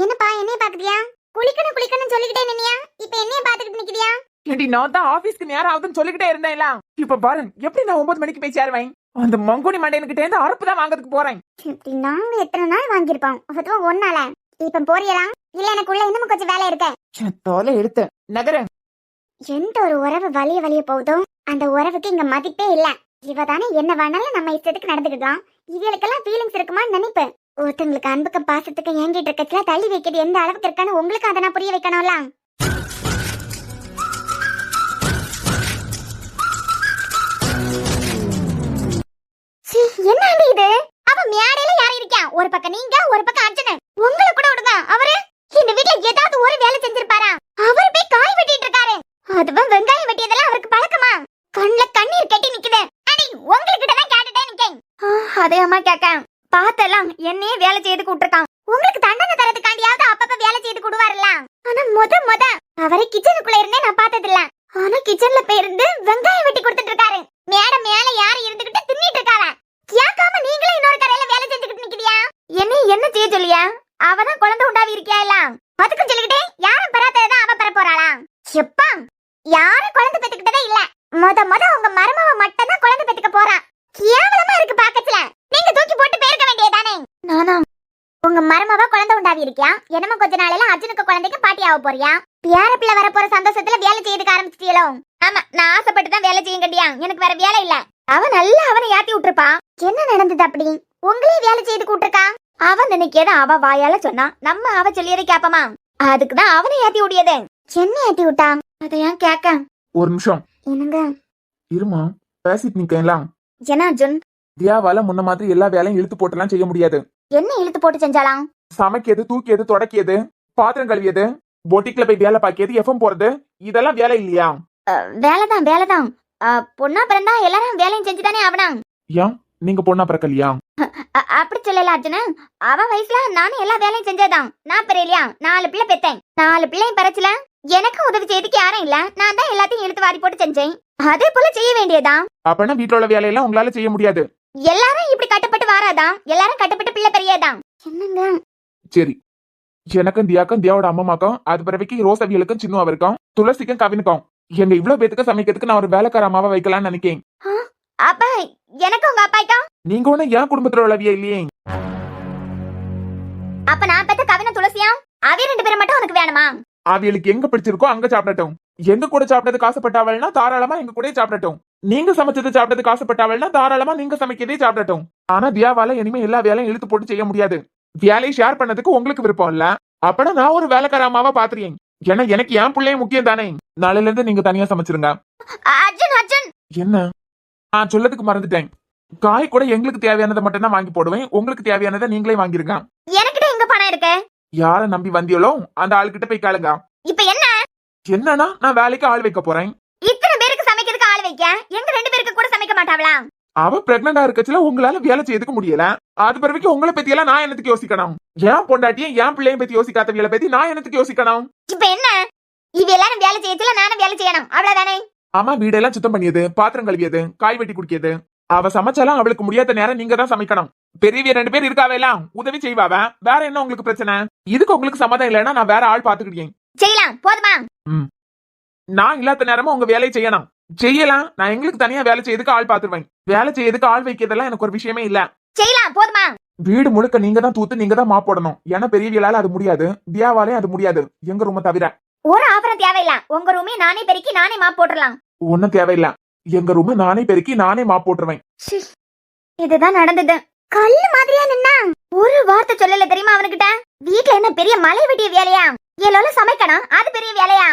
என்னப்பா என்னைய பாக்குறியா? குளிக்கணும் குளிக்கணும் சொல்லிக்கிட்டே நின்னியா, இப்ப என்னைய பாத்துக்கிட்டு நிக்கிறியா? ஏண்டி, நான் தான் ஆபீஸ்க்கு நேரம் ஆகுதுன்னு சொல்லிக்கிட்டே இருந்தேன்ல. இப்ப பாரு எப்படி நான் 9 மணிக்கு போய் சேருவேன். அந்த மங்குனி மண்டையன்கிட்ட இருந்து அறுப்பு தான் வாங்குறதுக்கு போறேன். இப்படி நாங்க எத்தனை நாள் வாங்கியிருப்போம், அதுவும் ஒன்னால. இப்ப போறியலா இல்ல எனக்கு உள்ள இன்னும் கொஞ்சம் வேலை இருக்கு. தோலை எடுத்து நகர. எந்த ஒரு உறவு வலிய போகுதோ அந்த உறவுக்கு இங்க மதிப்பே இல்ல. இவதானே என்ன வேணாலும் நம்ம இஷ்டத்துக்கு நடந்துக்கலாம். இவளுக்கெல்லாம் ஃபீலிங்ஸ் இருக்குமான்னு நினைப்பு. ஒருத்தங்களுக்கு அன்புக்கு பாசத்துக்கு ஏங்கிட்டு இருக்கச்சுல தள்ளி வைக்கிறது எந்த அளவுக்கு இருக்கான்னு உங்களுக்கு அதை நான் புரிய வைக்கணும்ல. என்ன இது? அவ மேடையில யார் இருக்கா? ஒரு பக்கம் நீங்க, ஒரு பக்கம் அர்ஜுனன். உங்களை கூட விடுங்க. அவரு இந்த வீட்டுல ஏதாவது ஒரு வேலை செஞ்சிருப்பாரா? அவர் போய் காய் வெட்டிட்டு இருக்காரு. அதுவும் வெங்காயம் வெட்டியதெல்லாம் அவருக்கு பழக்கமா? கண்ணுல கண்ணீர் கட்டி நிக்குது. அடி உங்ககிட்ட தான் கேட்டுட்டே நிக்கேன். அதே அம்மா கேக்க பார்த்தலாம் என்னையே வேலை செய்து கூட்டிருக்கான். உங்களுக்கு தண்டனை தரதுக்காண்டியாவது அப்பப்ப வேலை செய்து கொடுவாருல்ல. ஆனா முத அவரை கிச்சனுக்குள்ள இருந்தே நான் பார்த்தது இல்ல. ஆனா கிச்சன்ல போயிருந்து வெங்காயம் வெட்டி கொடுத்துட்டு இருக்காரு. மேல யாரு இருந்துகிட்டு தின்னிட்டு இருக்காவ. கேட்காம நீங்களே இன்னொரு கடையில வேலை செஞ்சுக்கிட்டு நிக்கிறியா? என்ன செய்ய சொல்லியா? அவதான் குழந்தை உண்டாவி இருக்கியா இல்ல? அதுக்கும் சொல்லிக்கிட்டே யாரும் பெறாததான் அவ பெற போறாளா? எப்பா யாரும் குழந்தை பெத்துக்கிட்டதே இல்ல. முத உங்க மருமவ மட்டும் தான் குழந்தை பெத்துக்க போறா. கேவலமா இருக்கு பாக்கத்துல. நீங்க தூக்கி போட்டு போயிருக்க வேண்டியதானே. நானா உங்க மருமவ குழந்தை உண்டாவி இருக்கியா? என்னமோ கொஞ்ச நாளையில அர்ஜுனுக்கு குழந்தைக்கு பாட்டி ஆக போறியா? பேர பிள்ளை வர போற சந்தோஷத்துல வேலை செய்யறதுக்கு ஆரம்பிச்சிட்டீங்களோ? ஆமா நான் ஆசைப்பட்டு தான் வேலை செய்ய கட்டியா. எனக்கு வேற வேலை இல்ல. அவன் நல்லா அவனை ஏத்தி விட்டுருப்பா. என்ன நடந்தது அப்படி? உங்களே வேலை செய்து கூட்டிருக்கா? அவன் நினைக்கத அவ வாயால சொன்னா நம்ம அவ சொல்லியதை கேப்பமா? அதுக்குதான் அவனை ஏத்தி விடியது. என்ன ஏத்தி விட்டா? அதையா கேக்க. ஒரு நிமிஷம் என்னங்க இருமா, பேசிட்டு நிக்கலாம். என்ன அர்ஜுன்? தியாவால முன்ன மாதிரி எல்லா வேலையும் இழுத்து போட்டுலாம் செய்ய முடியாது. என்ன இழுத்து போட்டு செஞ்சாலாம்? சமைக்கிறது, தூக்கியது, தொடக்கியது, பாத்திரம் கழுவியது, பொட்டிக்ல போய் வேலை பாக்கியது, எஃப்எம் போறது, இதெல்லாம் வேலை இல்லையா? வேலைதான். பொண்ணா பிறந்தா எல்லாரும் வேலையும் செஞ்சுதானே ஆவணும். ஏன் நீங்க பொண்ணா பிறக்கலையா? அப்படி சொல்லல அர்ஜுன். அவ வயசுல நானும் எல்லா வேலையும் செஞ்சதான். நான் பெரியலையா 4 பிள்ளை பெத்தேன். 4 பிள்ளையும் பறச்சுல எனக்கு உதவி செய்யறதுக்கு யாரும் இல்ல. நான் தான் எல்லாத்தையும் இழுத்து வாரி போட்டு செஞ்சேன். அதே போல செய்ய வேண்டியதான். அப்பனா வீட்டுல உள்ள வேலையெல்லாம் உங்களால செய்ய முடியாது. எல்லாரும் இப்படி கட்டப்பட்டு வாராதான். எல்லாரும் கட்டப்பட்டு பிள்ளை பெரியதான். என்னங்க சரி, எனக்கும் தியாக்கும் தியாவோட அம்மாக்கும் அது பிறவைக்கு ரோசவியலுக்கும் சின்ன அவருக்கும் துளசிக்கும் கவினுக்கும் எங்க இவ்வளவு பேத்துக்கு சமைக்கிறதுக்கு நான் ஒரு வேலைக்கார அம்மாவை வைக்கலாம்னு நினைக்கேன். அப்ப எனக்கு உங்க அப்பாய்க்கா? நீங்க ஒண்ணு என் குடும்பத்துல உள்ளவியா இல்லையே. அப்ப நான் பெத்த கவின துளசியா அவ 2 பேரும் மட்டும் உனக்கு வேணுமா? அவியலுக்கு எங்க பிடிச்சிருக்கோ அங்க சாப்பிடட்டும். எங்க கூட சாப்பிட்டதுக்கு ஆசைப்பட்டாவள்னா தாராளமா எங்க கூட சாப்பிடட்டும். நீங்க சமைச்சது சாப்பிட்டதுக்கு ஆசைப்பட்டாவள்னா தாராளமா நீங்க சமைக்கிறதே சாப்பிடட்டும். ஆனா தியாவால இனிமே எல்லா வேலையும் இழுத்து போட்டு செய்ய முடியாது. வேலையை ஷேர் பண்ணதுக்கு உங்களுக்கு விருப்பம் இல்ல. அப்பனா நான் ஒரு வேலைக்கார அம்மாவா பாத்துறேன். ஏன்னா எனக்கு என் பிள்ளைய முக்கியம் தானே. நாளையில இருந்து நீங்க தனியா சமைச்சிருங்க. அர்ஜுன் என்ன நான் சொல்லதுக்கு மறந்துட்டேன். காய் கூட எங்களுக்கு தேவையானதை மட்டும் தான் வாங்கி போடுவேன். உங்களுக்கு தேவையானதை நீங்களே வாங்கிருங்க. எனக்கிட்ட எங்க பணம் இருக்கு? யார நம்பி வந்தியலோ அந்த ஆளுகிட்ட போய் கேளுங்க. இப்ப என்னன்னா நான் வேலைக்கு ஆள் வைக்க போறேன். இத்தனை பேருக்கு சமைக்கிறதுக்கு ஆள் வைக்க எங்க 2 பேருக்கு கூட சமைக்க மாட்டாங்களா? அவ பிரெக்னண்டா இருக்கச்சுல உங்களால வேலை செய்யறதுக்கு முடியல. அது பிறகு உங்களை பத்தி எல்லாம் நான் என்னத்துக்கு யோசிக்கணும்? ஏன் பொண்டாட்டியும் என் பிள்ளையும் பத்தி யோசிக்காதவங்களை பத்தி நான் என்னத்துக்கு யோசிக்கணும்? இப்ப என்ன இவ எல்லாரும் வேலை செய்யல நானும் வேலை செய்யணும் அவ்வளவுதானே? ஆமா, வீடெல்லாம் சுத்தம் பண்ணியது, பாத்திரம் கழுவியது, காய் வெட்டி குடிக்கியது. அவ சமைச்சாலும் அவளுக்கு முடியாத நேரம் நீங்க தான் சமைக்கணும். பெரியவிய 2 பேர் இருக்காவேலாம் உதவி செய்வாவ. வேற என்ன உங்களுக்கு பிரச்சனை? இதுக்கு உங்களுக்கு சம்மதம் இல்லைன்னா நான் வேற ஆள் பாத்துக்கிட்டேன். செய்யலாம் போதுமா? நான் இல்லாத நேரமும் உங்க வேலையை செய்யணும். செய்யலாம். நான் எங்களுக்கு தனியா வேலை செய்யறதுக்கு ஆள் பாத்துருவேன். வேலை செய்யறதுக்கு ஆள் வைக்கிறதெல்லாம் எனக்கு ஒரு விஷயமே இல்ல. செய்யலாம் போதுமா? வீடு முழுக்க நீங்க தான் தூத்து நீங்க தான் மாப் போடணும். ஏன்னா பெரியவியலால அது முடியாது, தியாவாலே அது முடியாது. எங்க ரூம தவிர ஒரு ஆபரம் தேவையில்ல. உங்க ரூமே நானே பெருக்கி நானே மாப் போட்டுறலாம். ஒன்னும் தேவையில்ல. எங்க ரூம நானே பெருக்கி நானே மாப் போட்டுருவேன். இதுதான் நடந்தது. கல்லு மாதிரியா நின்னா ஒரு வார்த்தை சொல்லல தெரியுமா அவனுக்கிட்ட? வீட்டுல என்ன பெரிய மலை வெட்டிய வேலையா? எல்லோரும் சமைக்கணும் அது பெரிய வேலையா?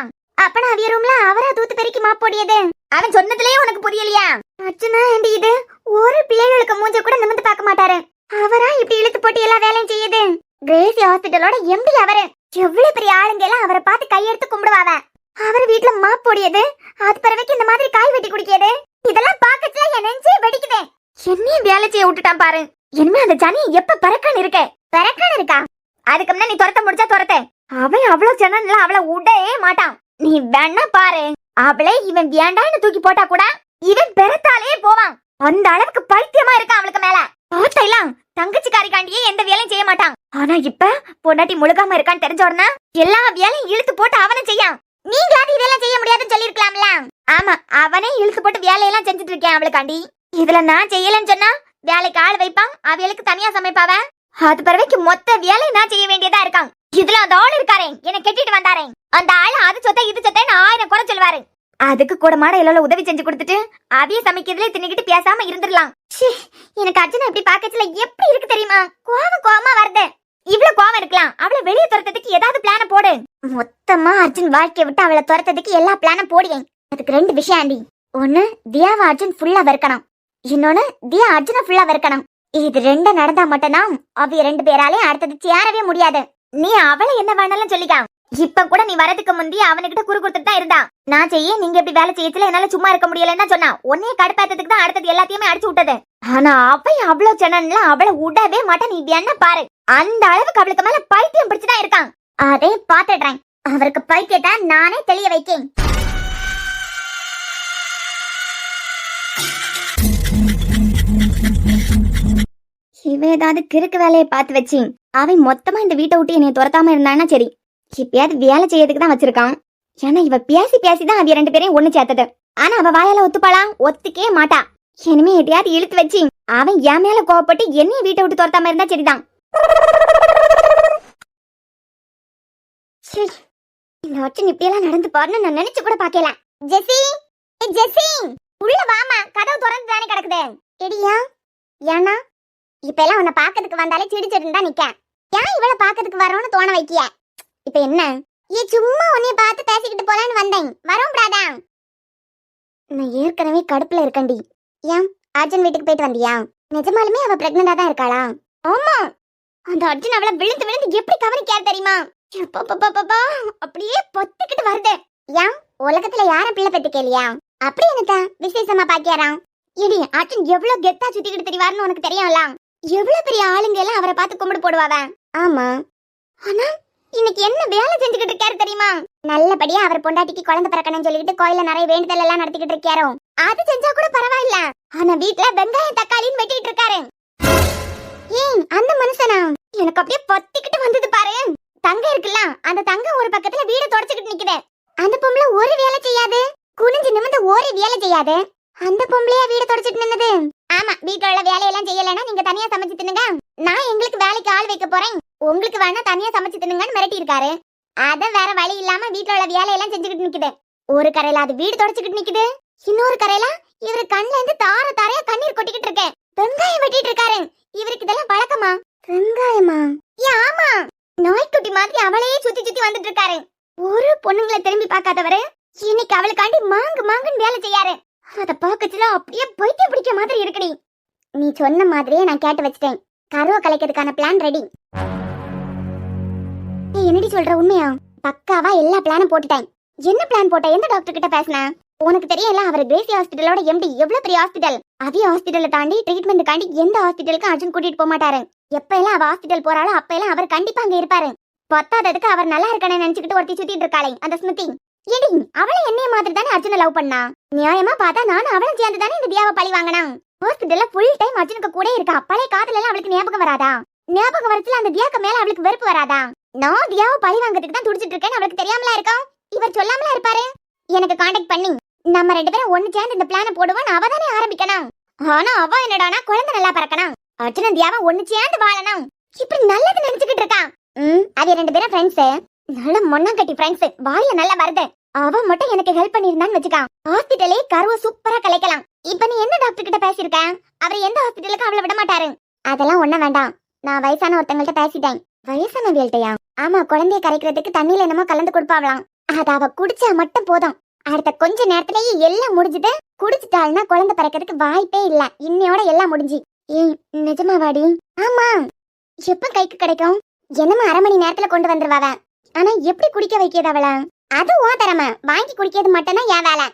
அப்பனா அவிய ரூம்ல அவரா தூத்து பெருக்கி மாப் போடியது அவன் சொன்னதுலயே உனக்கு புரியலையா? அச்சனா ஏண்டி இது ஒரு பிள்ளைகளுக்கு மூஞ்ச கூட நிமிந்து பார்க்க மாட்டாரு. அவரா இப்படி இழுத்து போட்டு எல்லா வேலையும் செய்யுது. கிரேசி ஹாஸ்பிட்டலோட எம்டி அவரு. எவ்வளவு பெரிய ஆளுங்க எல்லாம் அவரை பார்த்து கையெடுத்து கும்பிடுவாவ. அவர் வீட்டுல மாப் போடியது, அது பிறவைக்கு இந்த மாதிரி காய் வெட்டி குடிக்கியது, இதெல்லாம் பாக்கத்துல என் நெஞ்சே வெடிக்குது. என்னையும் வேலை செய்ய விட்டுட்டான் பாரு. இனிமே அந்த ஜனி எப்ப பறக்கான்னு இருக்கா? அதுக்கு முன்ன நீ துரத்த முடிச்சா துரத்த. அவன் அவ்வளவு ஜனன்ல அவளை விடவே மாட்டான். நீ வேணா பாரு. அவளே இவன் வேண்டான்னு தூக்கி போட்டா கூட இவன் பெறத்தாலே போவான். அந்த அளவுக்கு பைத்தியமா இருக்கான் அவளுக்கு மேல. பார்த்தெல்லாம் தங்கச்சிக்காரிக்காண்டியே எந்த வேலையும் செய்ய மாட்டான். ஆனா இப்ப பொண்டாட்டி முழுகாம இருக்கான்னு தெரிஞ்ச உடனே எல்லா வேலையும் இழுத்து போட்டு அவனை செய்யான். நீங்களாவது இதெல்லாம் செய்ய முடியாதுன்னு சொல்லிருக்கலாம்ல. ஆமா அவனே இழுத்து போட்டு வேலையெல்லாம் செஞ்சுட்டு இருக்கேன் அவளுக்காண்டி. இதுல நான் செய்யலன்னு சொன்னா வேலைக்கு ஆள் வைப்பான், அவைகளுக்கு தனியா சமைப்பாவ. அது பிறவைக்கு மொத்த வேலை நான் செய்ய வேண்டியதா இருக்கான். இதுல அந்த ஆள் இருக்காரே, என்ன கெட்டிட்டு வந்தாரே, அந்த ஆள் அது சொத்த இது சொத்தன்னு 1000 குறை சொல்வாரு. அதுக்கு கூட மாட எல்லாம் உதவி செஞ்சு கொடுத்துட்டு அதையே சமைக்கிறதுல தின்னுக்கிட்டு பேசாம இருந்துடலாம். எனக்கு அர்ஜுனா இப்படி பாக்கச்சுல எப்படி இருக்கு தெரியுமா? கோவமா வருது. இவ்வளவு கோவம் இருக்கலாம், அவளை வெளியே துரத்ததுக்கு ஏதாவது பிளான போடு. மொத்தமா அர்ஜுன் வாழ்க்கையை விட்டு அவளை துரத்ததுக்கு எல்லா பிளானும் போடுவேன். அதுக்கு 2 விஷயம் ஆண்டி. ஒண்ணு, தியாவை அர்ஜுன் ஃபுல்லா வெறுக்கணும். இன்னொன்னு, தியா அர்ஜுன ஃபுல்லா வெறுக்கணும். இது 2 நடந்தா மட்டும்தான் அவைய 2 பேராலே அடுத்தது சேரவே முடியாது. நீ அவளை என்ன வேணாலும் சொல்லிக்கா. இப்ப கூட நீ வரதுக்கு முந்தி அவனுக்கிட்ட குறு கொடுத்துட்டு தான் இருந்தா. நான் செய்ய நீங்க இப்படி வேலை செய்யல, என்னால சும்மா இருக்க முடியலன்னா சொன்னா உன்னைய கடுப்பாத்ததுக்கு தான் அடுத்தது எல்லாத்தையுமே அடிச்சு விட்டது. ஆனா அவை அவ்வளவு சொன்னா அவளை விடவே மாட்டேன். நீ என்ன பாரு, அந்த அளவுக்கு அவளுக்கு மேல பைத்தியம் பிடிச்சுதான் இருக்கான். அதே பாத்துடுறேன். அவருக்கு பைத்தியத்தை நானே தெளிய வைக்கேன். இவ ஏதாவது கிறுக்கு வேலையை பார்த்து வச்சு அவன் மொத்தமா இந்த வீட்டை விட்டு என்னை துரத்தாம இருந்தான்னா சரி. இப்பயாவது வேலை செய்யறதுக்கு தான் வச்சிருக்கான். ஏன்னா இவ பேசி பேசிதான் அவ 2 பேரையும் ஒண்ணு சேர்த்தது. ஆனா அவ வாயால ஒத்துப்பாளா? ஒத்துக்கே மாட்டா. இனிமே எதையாவது இழுத்து வச்சு அவன் என் மேல கோவப்பட்டு என்னையும் வீட்டை விட்டு துரத்தாம இருந்தா சரிதான். இந்த அர்ஜுன் இப்படியெல்லாம் நடந்து பாருன்னு நான் நினைச்சு கூட பாக்கல. ஜெசி, ஜெசி உள்ள வாமா, கதவு திறந்து தானே கிடக்குது. எடியா ஏன்னா இப்ப எல்லாம் உன்னை பாக்கிறதுக்கு வந்தாலே சிடிச்சிட்டு தான் நிக்க. ஏன் இவளை பாக்கிறதுக்கு வரோன்னு தோண வைக்கிய? இப்ப என்ன? சும்மா உன்னைய பார்த்து பேசிக்கிட்டு போலான்னு வந்தேன். வரோம் பிராதா. நான் ஏற்கனவே கடுப்புல இருக்கண்டி. ஏன் அர்ஜுன் வீட்டுக்கு போயிட்டு வந்தியா? நிஜமாலுமே அவ பிரெக்னண்டா தான் இருக்காளா? ஆமா. அந்த அர்ஜுன் அவளை விழுந்து விழுந்து எப்படி கவனிக்காரு தெரியுமா? அப்படியே பொத்துக்கிட்டு வருது. ஏன் உலகத்துல யாரும் பிள்ளை பெத்து கேளியா? அப்படி என்னத்த விசேஷமா பாக்கியாராம்? இடி அர்ஜுன் எவ்வளவு கெத்தா சுத்திக்கிட்டு தெரிவாருன்னு உனக்கு தெரியும்ல. எவ்வளவு பெரிய ஆளுங்க எல்லாம் அவரை பார்த்து கும்பிடு போடுவாவ. ஆமா, ஆனா இன்னைக்கு என்ன வேலை செஞ்சுக்கிட்டு இருக்காரு தெரியுமா? நல்லபடியா அவர் பொண்டாட்டிக்கு குழந்தை பிறக்கணும்னு சொல்லிட்டு கோயில நிறைய வேண்டுதல் எல்லாம் நடத்திக்கிட்டு இருக்காரோ. அது செஞ்சா கூட பரவாயில்ல. ஆனா வீட்டுல வெங்காயம் தக்காளின்னு வெட்டிட்டு இருக்காரு. ஏன் அந்த மனுஷனா? எனக்கு அப்படியே பொத்திக்கிட்டு வந்தது பாரு. தங்க இருக்குல்ல, அந்த தங்க ஒரு பக்கத்துல வீடு தொடச்சுக்கிட்டு நிக்குது. அந்த பொம்பளை ஒரு வேலை செய்யாது, குனிஞ்சு நிமிந்து ஒரு வேலை செய்யாது. அந்த பொம்பளையா வீடு தொடச்சிட்டு நின்னது? ஆமா, வீட்டுல உள்ள வேலையெல்லாம் செய்யலன்னா நீங்க தனியா சமைச்சு தின்னுங்க, நான் எங்களுக்கு வேலைக்கு ஆள் வைக்க போறேன், உங்களுக்கு வேணா தனியா சமைச்சு தின்னுங்கன்னு மிரட்டி இருக்காரு. அத வேற வழி இல்லாம வீட்டுல உள்ள வேலையெல்லாம் செஞ்சுக்கிட்டு நிக்குது. ஒரு கரையில அது வீடு தொடச்சுக்கிட்டு நிக்குது, இன்னொரு கரையில இவரு கண்ணுல இருந்து தார தாரையா கண்ணீர் கொட்டிக்கிட்டு இருக்கு. வெங்காயம் வெட்டிட்டு இருக்காரு. இவருக்கு இதெல்லாம் பழக்கமா? வெங்காயமா? ஆமா, நாய்க்குட்டி மாதிரி அவளையே சுத்தி சுத்தி வந்துட்டு இருக்காரு. ஒரு பொண்ணுங்களை திரும்பி பார்க்காதவரு இன்னைக்கு அவளுக்காண்டி மாங்கு மாங்குன்னு வேலை செய்யாரு. அத பாக்கச்சுல அப்படியே பைத்தியம் பிடிக்க மாதிரி இருக்குடி. நீ சொன்ன மாதிரியே நான் கேட்டு வச்சிட்டேன். கருவை கலைக்கிறதுக்கான பிளான் ரெடி. என்னடி சொல்ற உண்மையா? பக்காவா எல்லா பிளானும் போட்டுட்டேன். என்ன பிளான் போட்ட? எந்த டாக்டர் கிட்ட பேசின? உனக்கு தெரியல, அவர் கிரேசி ஹாஸ்பிடலோட எம்டி. எவ்வளவு பெரிய ஹாஸ்பிடல். அதே ஹாஸ்பிடலை தாண்டி ட்ரீட்மெண்ட்டுக்காண்டி எந்த ஹாஸ்பிடலுக்கு அர்ஜுன் கூட்டிட்டு போக மாட்டாரு. எப்ப எல்லாம் அவ ஹாஸ்பிடல் போறாளோ அப்ப எல்லாம் அவர் கண்டிப்பா அங்க இருப்பாரு. பத்தாததுக்கு அவர் நல்லா இருக்கானு நினைச்சுக்கிட்டு ஒருத்தி சுத்திட்டு இருக்காளே அந்த ஸ்மிருதி. ஏடி அவளை என்னைய மாதிரி தானே அர்ஜுனை லவ் பண்ணா. நியாயமா பார்த்தா நானும் அவளும் சேர்ந்து தானே இந்த தியாவை பழி வாங்கினா. ஹாஸ்பிடல்ல ஃபுல் டைம் அர்ஜுனுக்கு கூட இருக்கா. பழைய காதல எல்லாம் அவளுக்கு ஞாபகம் வராதா? ஞாபகம் வரத்துல அந்த தியாக்கு மேல அவளுக்கு வெறுப்பு வராதா? நான் தியாவை பழி வாங்கிறதுக்கு தான் துடிச்சிட்டு இருக்கேன்னு அவளுக்கு தெரியாமலா இருக்கா? இவர் சொல்லாமலா இருப்பாரு? எனக்கு கான்டாக்ட் பண்ணி நம்ம 2 பேரும் ஒண்ணு சேர்ந்து இந்த பிளான போடுவோம் அவ தானே ஆரம்பிக்கணும். ஆனா அவ என்னடானா குழந்தை நல்லா பிறக்கணும், அர்ஜுன் தியாவை ஒண்ணு சேர்ந்து வாழணும், இப்படி நல்லது நினைச்சுக்கிட்டு இருக்கா. அது 2 பேரும் ஃப்ரெண்ட்ஸ், நல்ல மொண்ணாங்கட்டி ஃப்ரெண்ட்ஸ். வாயில நல்லா வருது. அவ மட்டும் எனக்கு ஹெல்ப் பண்ணிருந்தான்னு வச்சுக்கா, ஹாஸ்பிடலே கருவை சூப்பரா கலைக்கலாம். இப்ப நீ என்ன டாக்டர் கிட்ட பேசிருக்க? அவர் எந்த ஹாஸ்பிடலுக்கு அவளை விட மாட்டாரு. அதெல்லாம் ஒண்ணும் வேண்டாம், நான் வயசான ஒருத்தங்கள்ட்ட பேசிட்டேன். வயசானவியல்ட்டையா? ஆமா, குழந்தைய கரைக்கிறதுக்கு தண்ணியில என்னமோ கலந்து கொடுப்பாவலாம். அத அவ குடிச்சா மட்டும் போதும், அடுத்த கொஞ்ச நேரத்திலேயே எல்லாம் முடிஞ்சுது. குடிச்சிட்டாள்னா குழந்தை பிறக்கிறதுக்கு வாய்ப்பே இல்ல. இன்னையோட எல்லாம் முடிஞ்சு. ஏன் நிஜமாவாடி? ஆமா. எப்ப கைக்கு கிடைக்கும்? என்னமா 1/2 மணி நேரத்துல கொண்டு வந்துருவாவ. ஆனா எப்படி குடிக்க வைக்கிறது அவள? அது ஓ திறமை, வாங்கி குடிக்கிறது மட்டும் தான் என் வேலை.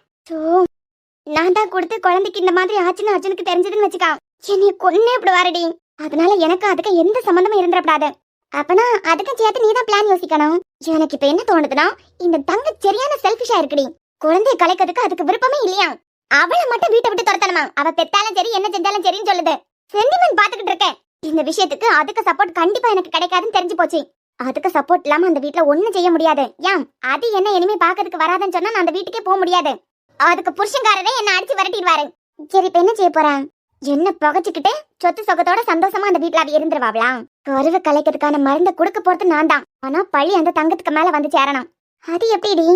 நான் தான் கொடுத்து குழந்தைக்கு இந்த மாதிரி ஆச்சுன்னு அர்ஜுனுக்கு தெரிஞ்சதுன்னு வச்சுக்கா, என்னைய கொன்னே இப்படி வாரடி. அதனால எனக்கு அதுக்கு எந்த சம்பந்தமும் இருந்துடக்கூடாது. அப்பனா அதுக்கு சேர்த்து நீதான் பிளான் யோசிக்கணும். எனக்கு இப்ப என்ன தோணுதுன்னா, இந்த தங்க சரியான செல்ஃபிஷா இருக்குடி. குழந்தைய கலைக்கிறதுக்கு அதுக்கு விருப்பமே இல்லையா? அவளை மட்டும் வீட்டை விட்டு துரத்தணுமா? அவ பெத்தாலும் சரி என்ன செஞ்சாலும் சரின்னு சொல்லுது. சென்டிமெண்ட் பாத்துக்கிட்டு இருக்கேன். இந்த விஷயத்துக்கு அதுக்கு சப்போர்ட் கண்டிப்பா எனக்கு கிடைக்காதுன்னு தெரிஞ்சு போச்சு. அதுக்கு சப்போர்ட் இல்லாம அந்த வீட்டுல ஒண்ணும் செய்ய முடியாது. ஏன் அது என்ன இனிமே பாக்கிறதுக்கு வராதுன்னு சொன்னா நான் அந்த வீட்டுக்கே போக முடியாது. அதுக்கு புருஷன்காரரே என்ன அடிச்சு விரட்டிடுவாரு. சரி இப்ப என்ன செய்ய போறேன்? என்ன புகைச்சுக்கிட்டு சொத்து சொகத்தோட சந்தோஷமா அந்த வீட்டுல அவ இருந்துருவாங்களாம். கருவை கலைக்கிறதுக்கான மருந்தை கொடுக்க போறது நான் தான். ஆனா பழி அந்த தங்கத்துக்கு மேல வந்து சேரணும். அது எப்படிடி?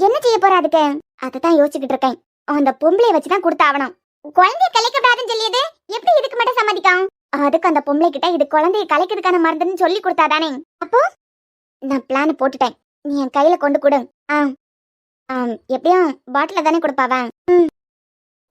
என்ன செய்ய போற அதுக்கு? அததான் யோசிச்சுக்கிட்டு இருக்கேன். அந்த பொம்பளைய வச்சுதான் கொடுத்தாவணும். குழந்தைய கலைக்கப்படாதுன்னு சொல்லியது எப்படி இதுக்கு மட்டும் சம்மதிக்கும்? அதுக்கு அந்த பொம்பளை கிட்ட இது குழந்தைய கலைக்கிறதுக்கான மருந்துன்னு சொல்லி கொடுத்தாதானே. அப்போ நான் பிளான் போட்டுட்டேன். நீ என் கையில கொண்டு கொடு. எப்படியும் பாட்டில தானே கொடுப்பாவன்.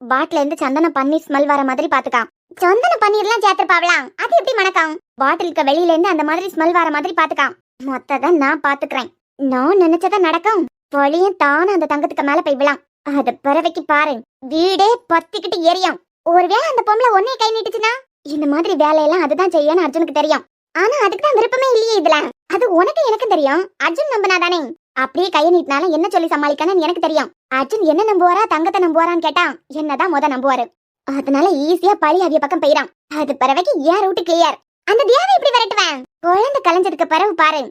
பாட்டில இருந்து சந்தன பன்னீர் ஸ்மெல் வர மாதிரி பாத்துக்கான். சந்தன பன்னீர்லாம் சேர்த்திருப்பாவலாம். அது எப்படி மணக்கம்? பாட்டிலுக்கு வெளியில இருந்து அந்த மாதிரி ஸ்மெல் வர மாதிரி பாத்துக்கான். மொத்ததான் நான் பாத்துக்கிறேன். நான் நினைச்சதா நடக்கும். வழியும் தானும் அந்த தங்கத்துக்கு மேல போய் விழாம். அத பிறவைக்கு பாரு, வீடே பத்திக்கிட்டு எரியும். ஒருவேளை அந்த பொம்பளை ஒன்னே கை நீட்டுச்சுன்னா இந்த மாதிரி வேலையெல்லாம் அதுதான் செய்யணும் அர்ஜுனுக்கு தெரியும். ஆனா அதுக்கு தான் விருப்பமே இல்லையே இதுல. அது உனக்கு எனக்கும் தெரியும். அர்ஜுன் நம்பினாதானே. அப்படியே கையை நீட்டினாலும் என்ன சொல்லி சமாளிக்கணும்னு எனக்கு தெரியும். அர்ஜுன் என்ன நம்புவாரா தங்கத்தை நம்புவாரான்னு கேட்டா என்னதான் முத நம்புவாரு. அதனால ஈஸியா பழி அவிய பக்கம் போயிடும். அது பிறவைக்கு ஏன் ரூட்டு கிளியர். அந்த தியாவை எப்படி விரட்டுவேன்? குழந்தை கலைஞ்சதுக்கு பிறகு பாரு,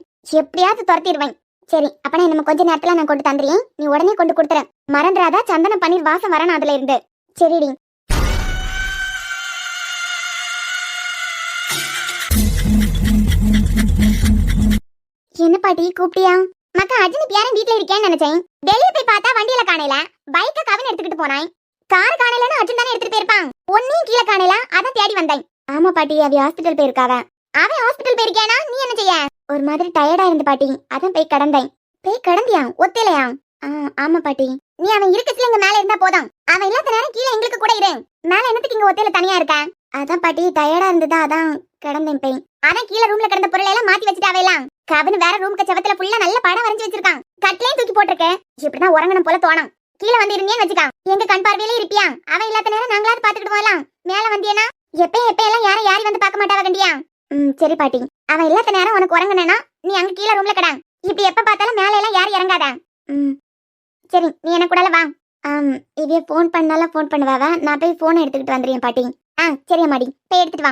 எப்படியாவது துரத்திடுவேன். சரி அப்பனா நம்ம கொஞ்ச நேரத்துல நான் கொண்டு தந்துறேன். நீ உடனே கொண்டு கொடுத்துற. மறந்துடாதா, சந்தன பன்னீர் வாசம் வரணும் அதுல இருந்து. சரிடி. என்ன பாட்டி கூப்பிட்டியா? மக்கா அர்ஜுன் யாரும் வீட்ல இருக்கேன்னு நினைச்சேன். வெளியே போய் பார்த்தா வண்டியில காணல. பைக்க கவன் எடுத்துக்கிட்டு போனாய். கார் காணலன்னு அர்ஜுன் தானே எடுத்துட்டு போயிருப்பான். ஒன்னையும் கீழே காணல, அதான் தேடி வந்தேன். ஆமா பாட்டி, அவ ஹாஸ்பிட்டல் போயிருக்காவ. அவன் ஹாஸ்பிட்டல் போயிருக்கானா? நீ என்ன செய்ய? ஒரு மாதிரி டயர்டா இருந்து பாட்டி, அதான் போய் கடந்தேன். போய் கடந்தியா? ஒத்தையிலையா? ஆமா பாட்டி. நீ அவன் இருக்கச்சுல இங்க மேல இருந்தா போதும். அவன் இல்லாத நேரம் கீழே எங்களுக்கு கூட இரு. மேல என்னத்துக்கு இங்க ஒத்தையில தனியா இருக்க? அதான் பாட்டி டயர்டா இருந்ததா, அதான் கடந்தேன் போய். அதான் கீழே ரூம்ல கிடந்த பொருளை எல்லாம் மாத்தி வச்சுட்டாவேலாம். கவன் வேற ரூம்க்கு செவத்துல ஃபுல்லா நல்ல படம் வரைஞ்சு வச்சிருக்கான். கட்லையும் தூக்கி போட்டிருக்கு. இப்படிதான் உறங்கணும் போல தோணும். கீழே வந்து இருந்தேன்னு வச்சுக்கான், எங்க கண் பார்வையில இருப்பியா? அவன் இல்லாத நேரம் நாங்களாவது பாத்துக்கிட்டு போகலாம். மேல வந்தியனா எப்ப எல்லாம் யாரும் வந்து பார்க்க மாட்டாவ கண்டியா? சரி பாட்டி. அவன் இல்லாத நேரம் உனக்கு உறங்கணும்னா நீ அங்க கீழே ரூம்ல கிட. இப்படி எப்ப பார்த்தாலும் மேல எல்லாம் யாரும் இறங்காத. சரி நீ எனக்கு கூட வா. இதே போன் பண்ணாலும் போன் பண்ணுவாவ. நான் போய் போனை எடுத்துக்கிட்டு வந்துடுறேன் பாட்டி. சரி அம்மாடி, போய் எடுத்துட்டு வா.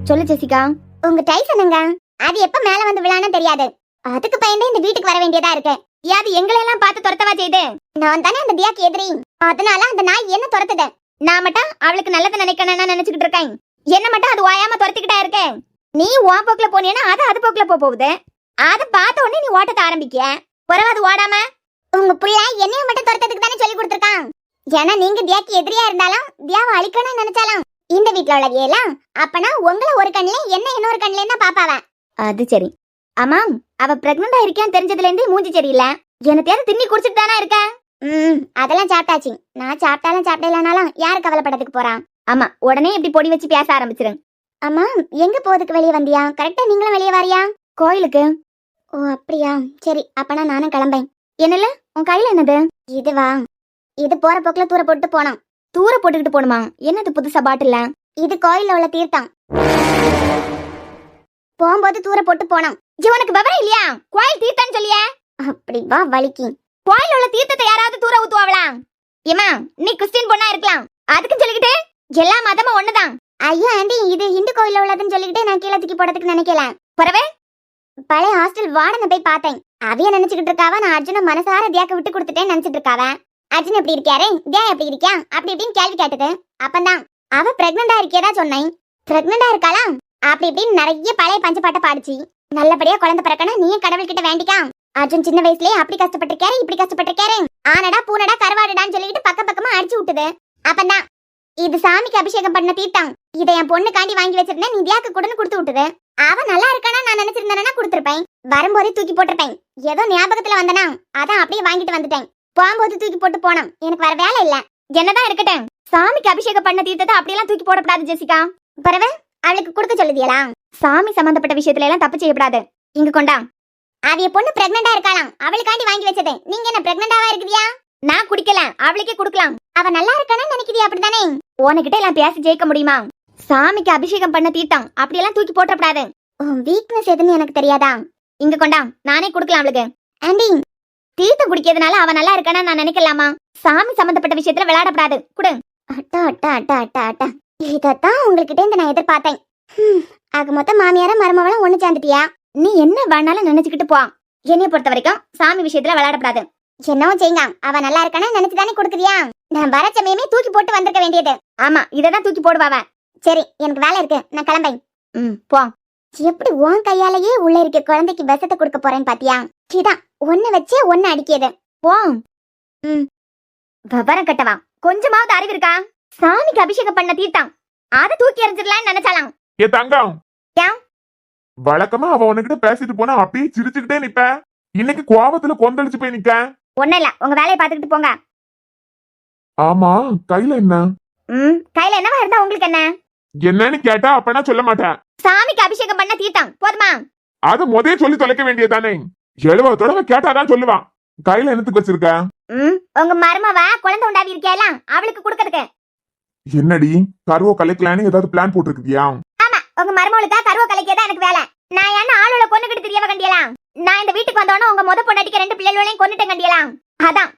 சொல்லு ஜெசிகா. உங்க டைஸ் என்னங்க? அது எப்ப மேல வந்து விழான்னு தெரியாது. அதுக்கு பயந்தே இந்த வீட்டுக்கு வர வேண்டியதா இருக்கு. அது எங்களை எல்லாம் பார்த்து துரத்தவா செய்து? நான் தானே அந்த தியாக்கு எதிரி. அதனால அந்த நாய் என்ன துரத்துது. நான் மட்டும் அவளுக்கு நல்லது நினைக்கணும்னு நினைச்சுக்கிட்டு இருக்கேன். என்ன மட்டும் அது ஓயாம துரத்திக்கிட்டா இருக்கேன். நீ ஓ போக்குல போனீன்னா அது போக்குல போகுது. அதை பார்த்த உடனே நீ ஓட்டத்தை ஆரம்பிக்க. பிறகு அது ஓடாம உங்க புள்ள என்னைய மட்டும் துரத்ததுக்கு தானே சொல்லி கொடுத்துருக்கான். ஏன்னா நீங்க தியாக்கு எதிரியா இருந்தாலும் தியாவை அழிக்கணும்னு நினைச்சாலும் இந்த வீட்டுல உள்ளவியெல்லாம் அப்பனா உங்களை ஒரு கண்ணுல என்ன இன்னொரு கண்ணுல தான் பாப்பாவ. அது சரி. ஆமா, அவ பிரெக்னண்டா இருக்கான்னு தெரிஞ்சதுல இருந்தே மூஞ்சி சரியில்லை. எனக்கு திண்ணி குடிச்சிட்டு தானே இருக்க. அதெல்லாம் சாப்பிட்டாச்சு. நான் சாப்பிட்டாலும் சாப்பிடலனாலும் யாரு கவலைப்படத்துக்கு போறான். ஆமா, உடனே இப்படி பொடி வச்சு பேச ஆரம்பிச்சிரு. ஆமா, எங்க போறதுக்கு வெளியே வந்தியா? கரெக்டா நீங்களும் வெளியே வாரியா? கோயிலுக்கு. ஓ அப்படியா, சரி அப்பனா நானும் கிளம்பேன். என்னல உன் கையில என்னது? இதுவா? இது போற போக்குல தூர போட்டு போனோம். தூர போட்டுக்கிட்டு போணுமா? என்னது புதுசா பாட்டில்ல? இது கோயில்ல உள்ள தீர்த்தம். போகும்போது தூர போட்டு போனோம். உனக்கு விவரம் இல்லையா? கோயில் தீர்த்தம் சொல்லிய. அப்படி வா வலிக்கு. கோயில் உள்ள தீர்த்தத்தை யாராவது தூர ஊத்துவாங்களா? ஏமா நீ கிறிஸ்டின் பொண்ணா இருக்கலாம், அதுக்கு சொல்லிக்கிட்டு எல்லா மதமும் ஒண்ணுதான். ஐயோ ஆண்டி, இது இந்து கோயில்ல உள்ளதுன்னு சொல்லிக்கிட்டு நான் கீழே தூக்கி போடுறதுக்கு நினைக்கல. பரவே பழைய ஹாஸ்டல் வார்டனை போய் பார்த்தேன். அவைய நினைச்சுக்கிட்டு இருக்காவ நான் அர்ஜுன மனசார தியாக்க விட்டு கொடுத்துட்டேன்னு நினைச்சிட்டு இருக்காவ. அர்ஜுன் எப்படி இருக்காரு, தியா எப்படி இருக்கியா அப்படி இப்படின்னு கேள்வி கேட்டது. அப்பந்தான் அவ பிரெக்னண்டா இருக்கேதா சொன்னேன். பிரெக்னண்டா இருக்காளா அப்படி இப்படின்னு நிறைய பழைய பஞ்சப்பாட்டை பாடிச்சு. நல்லபடியா குழந்தை பிறக்கணும் நீயும் கடவுள்கிட்ட வேண்டிக்கா. அர்ஜுன் சின்ன வயசுலயே அப்படி கஷ்டப்பட்டிருக்காரு இப்படி கஷ்டப்பட்டிருக்காரு, ஆனடா பூனடா கருவாடுடான்னு சொல்லிக்கிட்டு பக்கம் பக்கமா அடிச்சு விட்டுது. அப்பந்தான் இது சாமிக்கு அபிஷேகம் பண்ண தீர்த்தம், இதை என் பொண்ணுக்காண்டி வாங்கி வச்சிருந்தேன், நீ தியாக்கு கூடன்னு கொடுத்து விட்டுது. அவ நல்லா இருக்கானா நான் நினைச்சிருந்தேன்னா கொடுத்துருப்பேன். வரும்போதே தூக்கி போட்டிருப்பேன். ஏதோ ஞாபகத்துல வந்தனா அதான் அப்படியே வாங்கிட்டு வந்துட்டேன். போகும்போது தூக்கி போட்டு போனோம். எனக்கு வேற வேலை இல்ல. என்னதான் இருக்கட்டும், சாமிக்கு அபிஷேகம் பண்ண தீர்த்தத்தை அப்படியெல்லாம் தூக்கி போடக்கூடாது ஜெசிகா. பரவ அவளுக்கு கொடுக்க சொல்லுதியலா? சாமி சம்பந்தப்பட்ட விஷயத்துல எல்லாம் தப்பு செய்யக்கூடாது. இங்க கொண்டா. அவிய பொண்ணு பிரெக்னண்டா இருக்காளாம், அவளுக்காண்டி வாங்கி வச்சது. நீங்க என்ன பிரெக்னண்டாவா இருக்குதியா? நான் குடிக்கல, அவளுக்கே கொடுக்கலாம். அவ நல்லா இருக்கானு நினைக்கிறியா? அப்படித்தானே உனக்கிட்ட எல்லாம் பேசி ஜெயிக்க முடியுமா? சாமிக்கு அபிஷேகம் பண்ண தீர்த்தம் அப்படியெல்லாம் தூக்கி போட்டக்கூடாது. வீக்னஸ் எதுன்னு எனக்கு தெரியாதா? இங்க கொண்டா, நானே கொடுக்கலாம் அவளுக்கு. ஆண்டி தீர்த்தம் குடிக்கிறதுனால அவ நல்லா இருக்கானா நான் நினைக்கலாமா? சாமி சம்பந்தப்பட்ட விஷயத்துல விளையாடப்படாது. குடு. அட்டா அட்டா அட்டா அட்டா அட்டா, இதத்தான் உங்ககிட்ட இருந்து நான் எதிர்பார்த்தேன். ஆக மொத்தம் மாமியார மருமவளும் ஒண்ணு சேர்ந்துட்டியா? நீ என்ன வேணாலும் நினைச்சுக்கிட்டு போ. என்னைய பொறுத்த வரைக்கும் சாமி விஷயத்துல விளையாடப்படாது. என்னவோ செய்யுங்க, அவ நல்லா இருக்கானு நினைச்சுதானே கொடுக்குறியா? நான் வர சமயமே தூக்கி போட்டு வந்திருக்க வேண்டியது. ஆமா, இததான் தூக்கி போடுவாவ. சரி, எனக்கு வேலை இருக்கு, நான் கிளம்பேன். போ. எப்படி உன் கையாலேயே உள்ள இருக்க குழந்தைக்கு விஷத்தை கொடுக்க போறேன்னு பாத்தியா? இதான் ஒண்ணு வச்சு ஒண்ணு அடிக்கியது. போ. விவரம் கட்டவா, கொஞ்சமாவது அறிவு இருக்கா? சாமிக்கு அபிஷேகம் பண்ண தீர்த்தம் அதை தூக்கி எறிஞ்சிடலான்னு நினைச்சாலாம். ஏ தங்கம், ஏன்? வழக்கமா அவ உனக்கிட்ட பேசிட்டு போனா அப்படியே சிரிச்சுக்கிட்டே நிப்ப. இன்னைக்கு கோவத்துல கொந்தளிச்சு போய் நிக்க. ஒண்ணு இல்ல, உங்க வேலையை பாத்துக்கிட்டு போங்க. ஆமா, கையில என்ன? கையில என்னவா இருந்தா உங்களுக்கு என்ன? என்னன்னு கேட்டா அப்பனா சொல்ல மாட்டேன். சாமிக்கு அபிஷேகம் பண்ண தீர்த்தம் போதுமா? அது முதல்ல சொல்லி தொலைக்க வேண்டியதானே. 70 தடவை கேட்டாதான் சொல்லுவான். கையில என்னத்துக்கு வச்சிருக்க? உங்க மருமவ குழந்தை உண்டாவி இருக்கியால, அவளுக்கு கொடுக்கறதுக்கு. என்னடி கருவோ கலைக்கலான்னு ஏதாவது பிளான் போட்டுருக்கியா? ஆமா, உங்க மருமவளுக்கா கருவ கலைக்கதான் எனக்கு வேலை. நான் என்ன ஆளுல கொண்டுகிட்டு தெரியவ கண்டியலாம். நான் இந்த வீட்டுக்கு வந்தோன்னு உங்க முத பொண்டாட்டிக்கு 2 பிள்ளைகளையும் கொண்டுட்டேன் கண்டியலாம். அதான்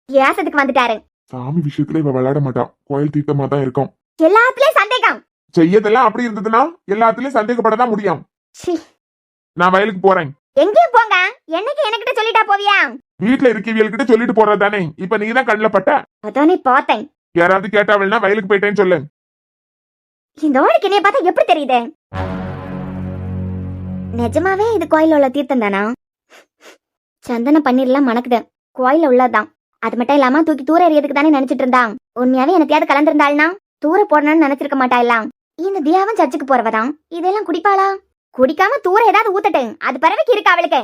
ஏசத்துக்கு வந்துட்டாரு. சாமி விஷயத்துல இவ விளையாட மாட்டான். கோயில் தீர்த்தமா தான் இருக்கும். எல்லாத்துலயும் சந்தேகம். செய்யதெல்லாம் அப்படி இருந்ததுன்னா எல்லாத்துலயும் சந்தேகப்படதான் முடியும். நான் வயலுக்கு போறேன். எங்கேயும் போங்க, என்னைக்கு என்கிட்ட சொல்லிட்டா போவியா? வீட்டுல இருக்கவியல்கிட்ட சொல்லிட்டு போறதானே. இப்ப நீதான் கண்ணுல பட்ட. அதானே பார்த்தேன். யாராவது கேட்டாவல்னா வயலுக்கு போயிட்டேன்னு சொல்லு. இந்த ஓடிக்கு என்னைய பார்த்தா எப்படி தெரியுது? நிஜமாவே இது கோயில உள்ள தீர்த்தம் தானா? சந்தன பன்னீர்லாம் மணக்குது. கோயில உள்ளதான். அது மட்டும் இல்லாம தூக்கி தூர எறியதுக்கு தானே நினைச்சிட்டு இருந்தான். உண்மையாவே எனத்தையாவது கலந்திருந்தாள்னா தூர போடணும்னு நினைச்சிருக்க மாட்டாள்லாம். இந்த தியாவும் சர்ச்சுக்கு போறவதான் இதெல்லாம் குடிப்பாளா? குடிக்காம தூர ஏதாவது ஊத்தட்டு, அது பறவைக்கு இருக்கா அவளுக்கு?